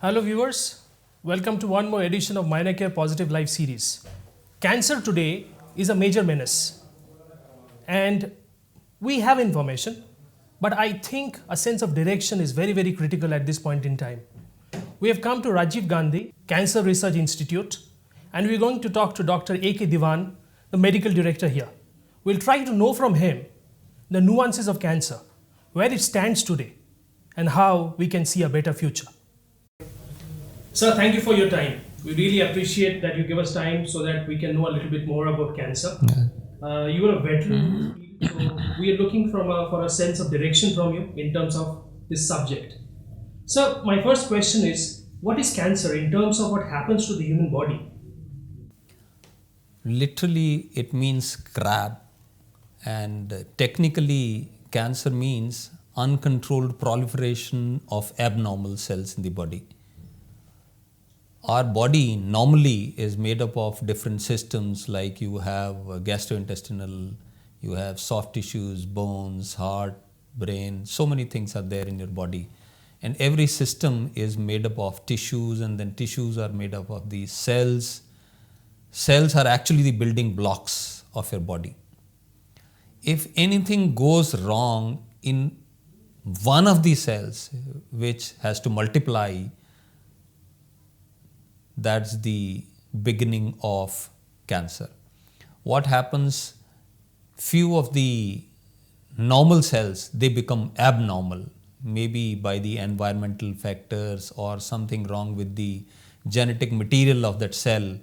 Hello viewers, welcome to one more edition of Minor Care Positive Life series. Cancer today is a major menace and we have information, but I think a sense of direction is very critical at this point in time. We have come to Rajiv Gandhi Cancer Research Institute and we're going to talk to Dr. A.K. Dewan, the medical director here. We'll try to know from him the nuances of cancer, where it stands today and how we can see a better future. Sir, thank you for your time. We really appreciate that you give us time so that we can know a little bit more about cancer. You are a veteran, so we are looking for a sense of direction from you in terms of this subject. So, my first question is, what is cancer in terms of what happens to the human body? Literally, it means crab, and technically, cancer means uncontrolled proliferation of abnormal cells in the body. Our body normally is made up of different systems, like you have gastrointestinal, you have soft tissues, bones, heart, brain, so many things are there in your body. And every system is made up of tissues, and then tissues are made up of these cells. Cells are actually the building blocks of your body. If anything goes wrong in one of these cells, which has to multiply, that's the beginning of cancer. What happens? Few of the normal cells, they become abnormal, maybe by the environmental factors or something wrong with the genetic material of that cell.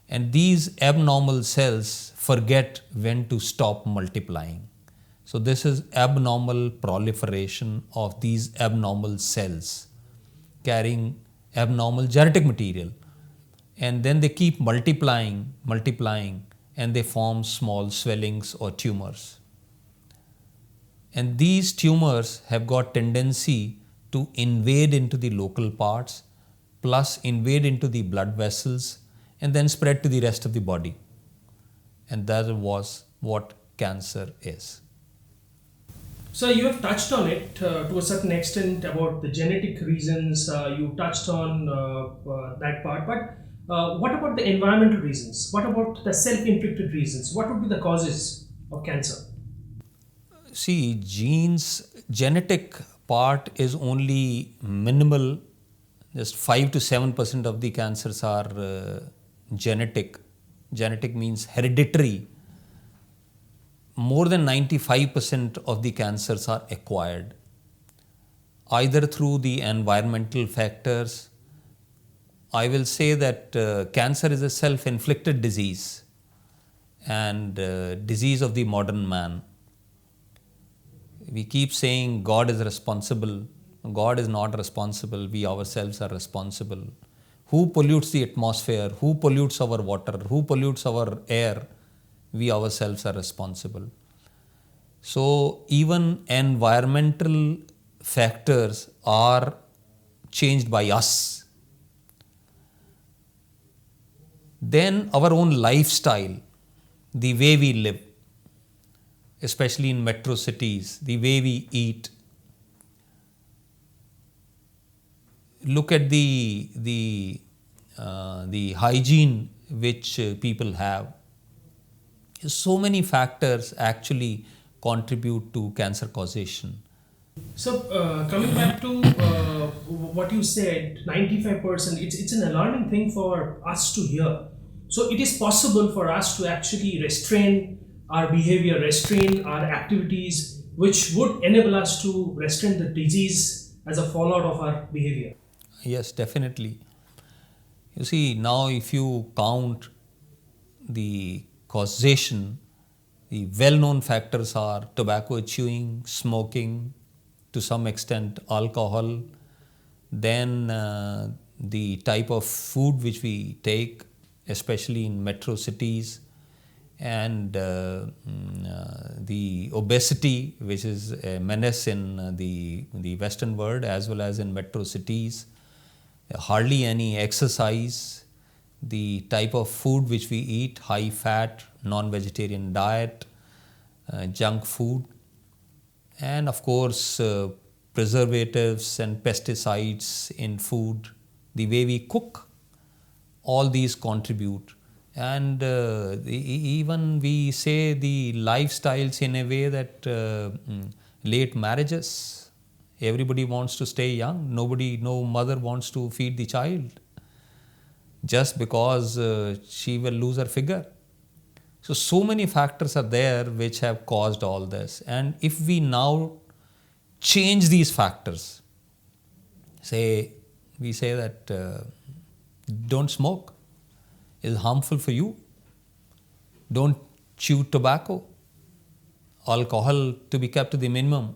And these abnormal cells forget when to stop multiplying. So this is abnormal proliferation of these abnormal cells carrying abnormal genetic material. And then they keep multiplying, and they form small swellings or tumors. And these tumors have got tendency to invade into the local parts, plus invade into the blood vessels, and then spread to the rest of the body. And that was what cancer is. So you have touched on it to a certain extent about the genetic reasons. You touched on that part, but what about the environmental reasons? What about the self-inflicted reasons? What would be the causes of cancer? See, genetic part is only minimal. Just 5 to 7% of the cancers are genetic. Genetic means hereditary. More than 95% of the cancers are acquired, either through the environmental factors. I will say that cancer is a self-inflicted disease and disease of the modern man. We keep saying God is responsible. God is not responsible. We ourselves are responsible. Who pollutes the atmosphere? Who pollutes our water? Who pollutes our air? We ourselves are responsible. So even environmental factors are changed by us. Then our own lifestyle, the way we live, especially in metro cities, the way we eat. Look at the hygiene which people have. So many factors actually contribute to cancer causation. So coming back to what you said, 95%, it's an alarming thing for us to hear. So it is possible for us to actually restrain our behavior, restrain our activities, which would enable us to restrain the disease as a fallout of our behavior. Yes, definitely. You see, now if you count the causation, the well-known factors are tobacco chewing, smoking, to some extent alcohol, then the type of food which we take, especially in metro cities, and the obesity, which is a menace in the Western world as well as in metro cities, hardly any exercise, the type of food which we eat, high fat, non-vegetarian diet, junk food, and of course preservatives and pesticides in food, the way we cook, all these contribute. And even we say the lifestyles in a way that late marriages, everybody wants to stay young, no mother wants to feed the child just because she will lose her figure. So many factors are there which have caused all this. And if we now change these factors, we say that don't smoke, is harmful for you. Don't chew tobacco. Alcohol to be kept to the minimum.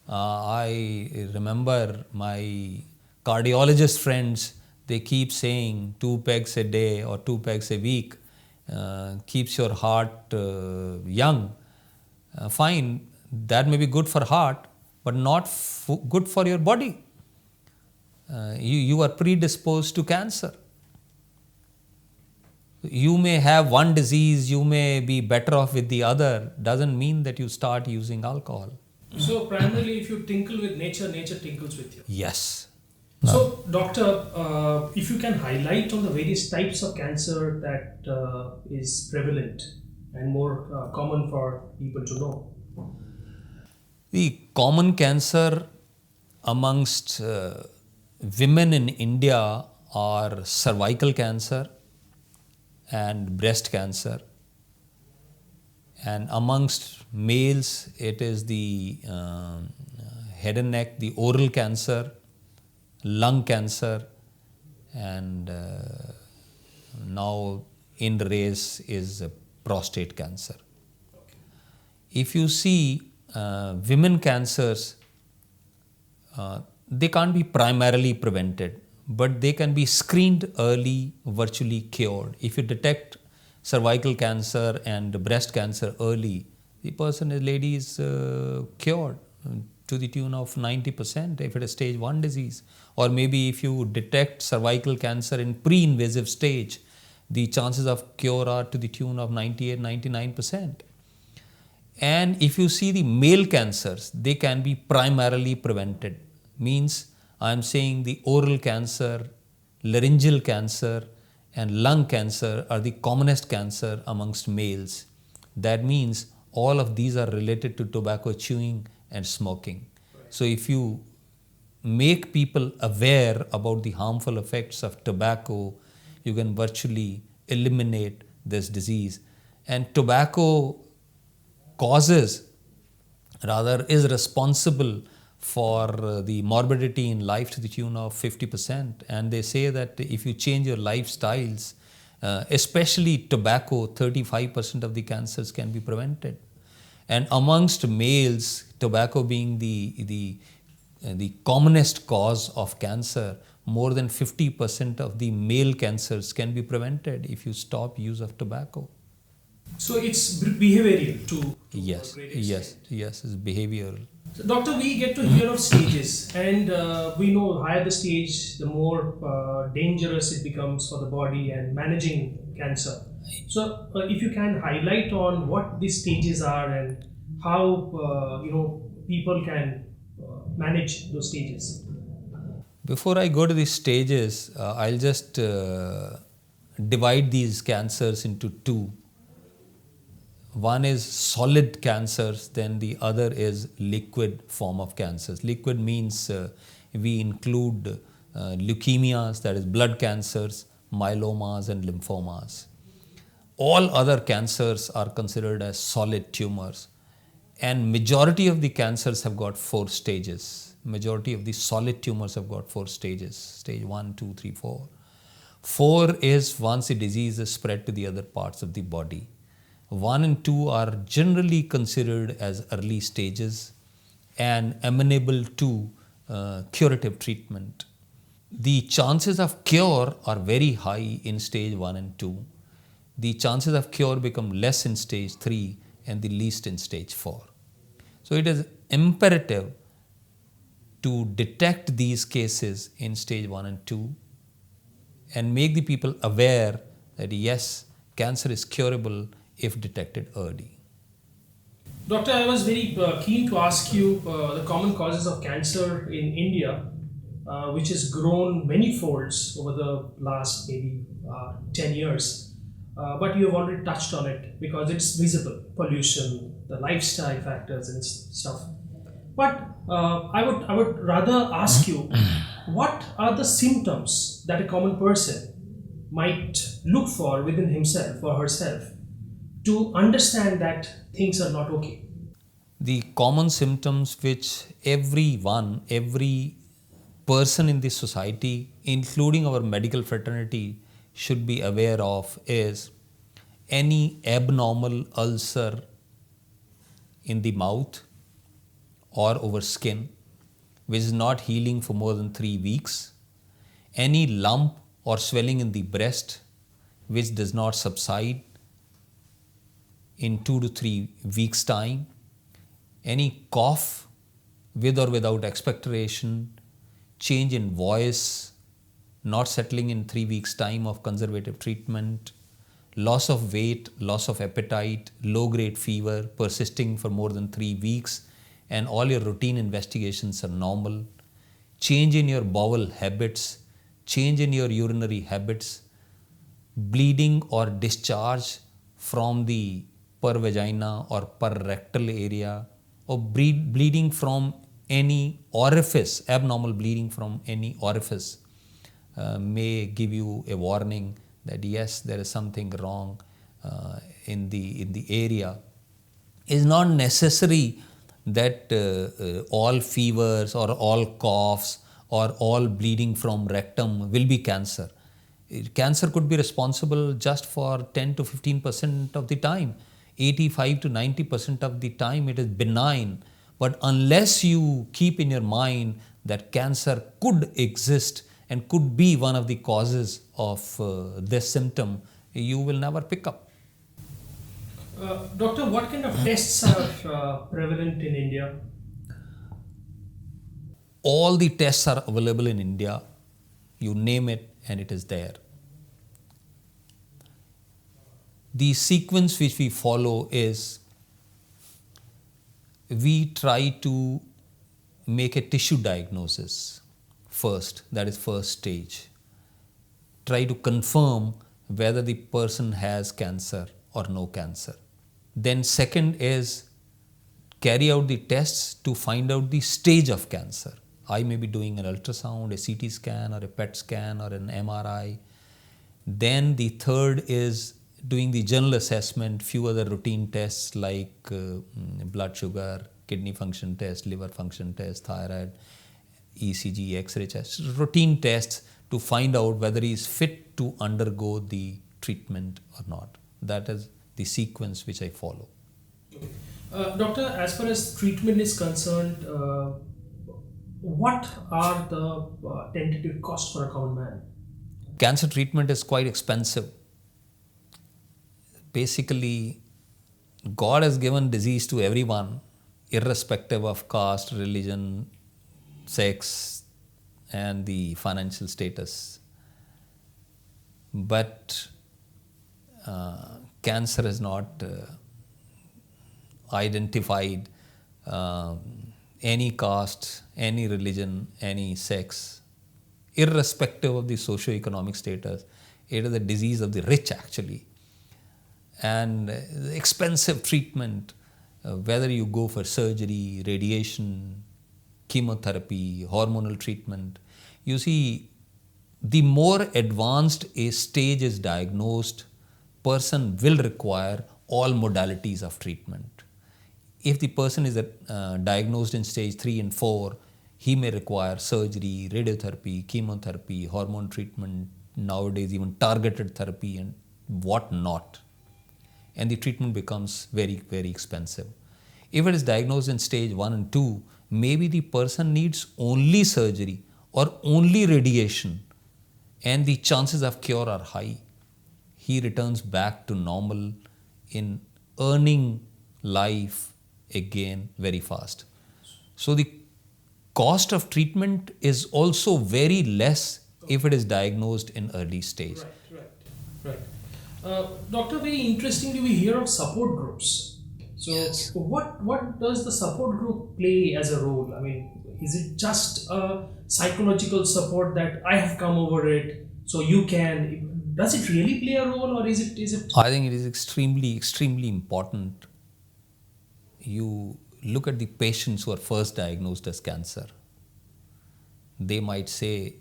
I remember my cardiologist friends, they keep saying 2 pegs a day or 2 pegs a week keeps your heart young. Fine, that may be good for heart, but not good for your body. You are predisposed to cancer. You may have one disease, you may be better off with the other, doesn't mean that you start using alcohol. So primarily if you tinkle with nature, nature tinkles with you. Yes. So doctor, if you can highlight on the various types of cancer that is prevalent and more common for people to know. The common cancer amongst women in India are cervical cancer and breast cancer, and amongst males it is the head and neck, the oral cancer, lung cancer, and now in the race is prostate cancer. If you see women cancers, they can't be primarily prevented, but they can be screened early, virtually cured. If you detect cervical cancer and breast cancer early, the lady is cured to the tune of 90% if it is stage 1 disease. Or maybe if you detect cervical cancer in pre-invasive stage, the chances of cure are to the tune of 98-99%. And if you see the male cancers, they can be primarily prevented. Means I am saying the oral cancer, laryngeal cancer, and lung cancer are the commonest cancer amongst males. That means all of these are related to tobacco chewing and smoking. So if you make people aware about the harmful effects of tobacco, you can virtually eliminate this disease. And tobacco is responsible for the morbidity in life to the tune of 50%. And they say that if you change your lifestyles, especially tobacco, 35% of the cancers can be prevented. And amongst males, tobacco being the commonest cause of cancer, more than 50% of the male cancers can be prevented if you stop use of tobacco. So it's behavioral to Yes, a great extent. yes, it's behavioral. So doctor, we get to hear of stages, and we know the higher the stage, the more dangerous it becomes for the body and managing cancer. So if you can highlight on what these stages are and how people can manage those stages. Before I go to these stages, I'll just divide these cancers into two. One is solid cancers, then the other is liquid form of cancers. Liquid means we include leukemias, that is blood cancers, myelomas and lymphomas. All other cancers are considered as solid tumors, and majority of the cancers have got 4 stages. Majority of the solid tumors have got 4 stages, stage 1, 2, 3, 4. 4 is once the disease is spread to the other parts of the body. 1 and 2 are generally considered as early stages and amenable to curative treatment. The chances of cure are very high in stage 1 and 2. The chances of cure become less in stage 3 and the least in stage 4. So it is imperative to detect these cases in stage 1 and 2 and make the people aware that yes, cancer is curable if detected early. Doctor, I was very keen to ask you the common causes of cancer in India. which has grown many folds over the last maybe 10 years. But you have already touched on it because it's visible pollution, the lifestyle factors, and stuff. But I would rather ask you, what are the symptoms that a common person might look for within himself or herself to understand that things are not okay? The common symptoms which every person in this society, including our medical fraternity, should be aware of is any abnormal ulcer in the mouth or over skin which is not healing for more than 3 weeks, any lump or swelling in the breast which does not subside in 2 to 3 weeks' time, any cough with or without expectoration, change in voice, not settling in 3 weeks' time of conservative treatment, loss of weight, loss of appetite, low-grade fever persisting for more than 3 weeks, and all your routine investigations are normal, change in your bowel habits, change in your urinary habits, bleeding or discharge from the per vagina or per rectal area, or bleeding from any orifice, abnormal bleeding from any orifice, may give you a warning that yes, there is something wrong in the area. It's not necessary that all fevers or all coughs or all bleeding from rectum will be cancer. Cancer could be responsible just for 10 to 15% of the time. 85 to 90% of the time it is benign. But unless you keep in your mind that cancer could exist and could be one of the causes of this symptom, you will never pick up. Doctor, what kind of tests are prevalent in India? All the tests are available in India. You name it and it is there. The sequence which we follow is we try to make a tissue diagnosis first, that is first stage. Try to confirm whether the person has cancer or no cancer. Then second is carry out the tests to find out the stage of cancer. I may be doing an ultrasound, a CT scan or a PET scan or an MRI. Then the third is doing the general assessment, few other routine tests like blood sugar, kidney function test, liver function test, thyroid, ECG, X-ray tests, routine tests to find out whether he is fit to undergo the treatment or not. That is the sequence which I follow. Doctor, as far as treatment is concerned, what are the tentative costs for a common man? Cancer treatment is quite expensive. Basically, God has given disease to everyone, irrespective of caste, religion, sex, and the financial status. But cancer is not identified any caste, any religion, any sex, irrespective of the socio-economic status. It is a disease of the rich actually. And expensive treatment, whether you go for surgery, radiation, chemotherapy, hormonal treatment. You see, the more advanced a stage is diagnosed, person will require all modalities of treatment. If the person is diagnosed in stage 3 and 4, he may require surgery, radiotherapy, chemotherapy, hormone treatment, nowadays even targeted therapy and what not. And the treatment becomes very, very expensive. If it is diagnosed in stage 1 and 2, maybe the person needs only surgery or only radiation and the chances of cure are high. He returns back to normal in earning life again very fast. So the cost of treatment is also very less if it is diagnosed in early stage. Right. Doctor, very interestingly, we hear of support groups. So, what does the support group play as a role? I mean, is it just a psychological support that I have come over it, so you can? Does it really play a role, or is it? I think it is extremely, extremely important. You look at the patients who are first diagnosed as cancer. They might say,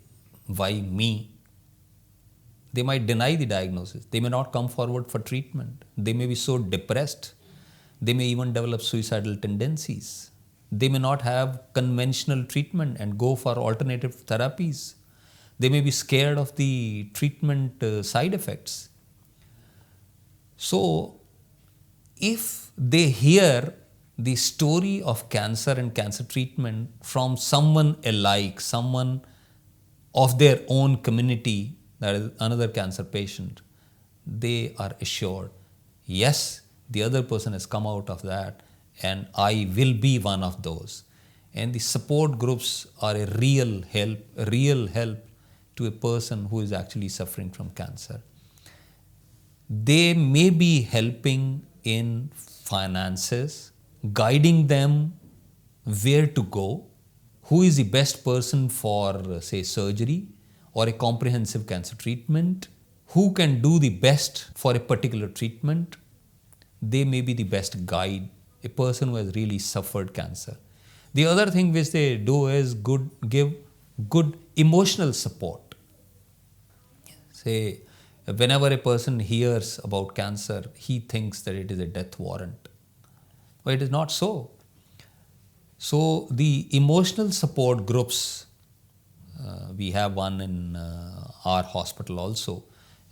why me? They might deny the diagnosis. They may not come forward for treatment. They may be so depressed. They may even develop suicidal tendencies. They may not have conventional treatment and go for alternative therapies. They may be scared of the treatment side effects. So, if they hear the story of cancer and cancer treatment from someone alike, someone of their own community, that is another cancer patient, they are assured, yes, the other person has come out of that and I will be one of those. And the support groups are a real help to a person who is actually suffering from cancer. They may be helping in finances, guiding them where to go, who is the best person for, say, surgery or a comprehensive cancer treatment, who can do the best for a particular treatment. They may be the best guide, a person who has really suffered cancer. The other thing which they do is give good emotional support. Say, whenever a person hears about cancer, he thinks that it is a death warrant. But it is not so. So the emotional support groups, we have one in our hospital also,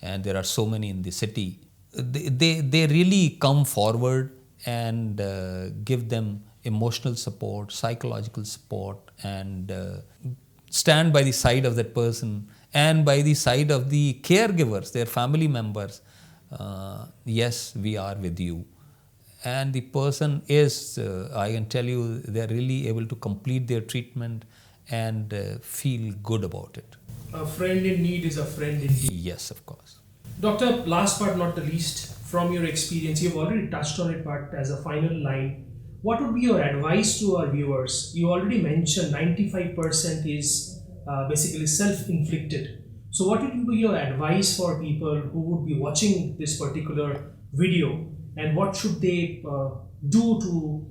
and there are so many in the city. They really come forward and give them emotional support, psychological support, and stand by the side of that person and by the side of the caregivers, their family members. Yes, we are with you. And the person is, I can tell you, they are really able to complete their treatment and feel good about it. A friend in need is a friend indeed. Yes, of course. Doctor, last but not the least, from your experience, you've already touched on it, but as a final line, what would be your advice to our viewers? You already mentioned 95% is basically self-inflicted. So what would be your advice for people who would be watching this particular video, and what should they do to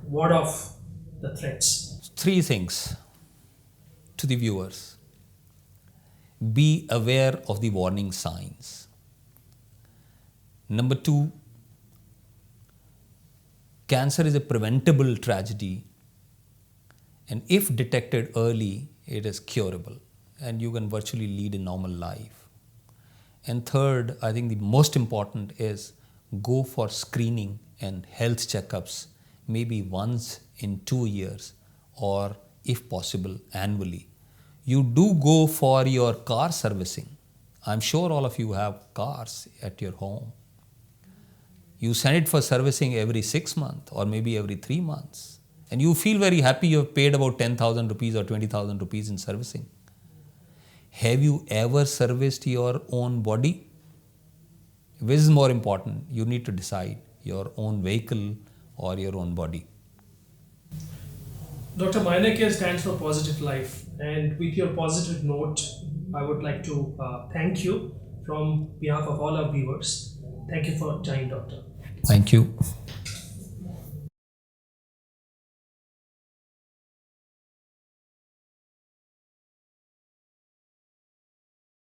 ward off the threats? 3 things to the viewers. Be aware of the warning signs. Number 2, cancer is a preventable tragedy, and if detected early, it is curable and you can virtually lead a normal life. And third, I think the most important is go for screening and health checkups, maybe once in 2 years or if possible annually. You do go for your car servicing. I'm sure all of you have cars at your home. You send it for servicing every 6 months or maybe every 3 months. And you feel very happy you have paid about 10,000 rupees or 20,000 rupees in servicing. Have you ever serviced your own body? Which is more important? You need to decide your own vehicle or your own body. Dr. Mainekya stands for positive life, and with your positive note, I would like to thank you from behalf of all our viewers. Thank you for your time, Doctor. Thank you.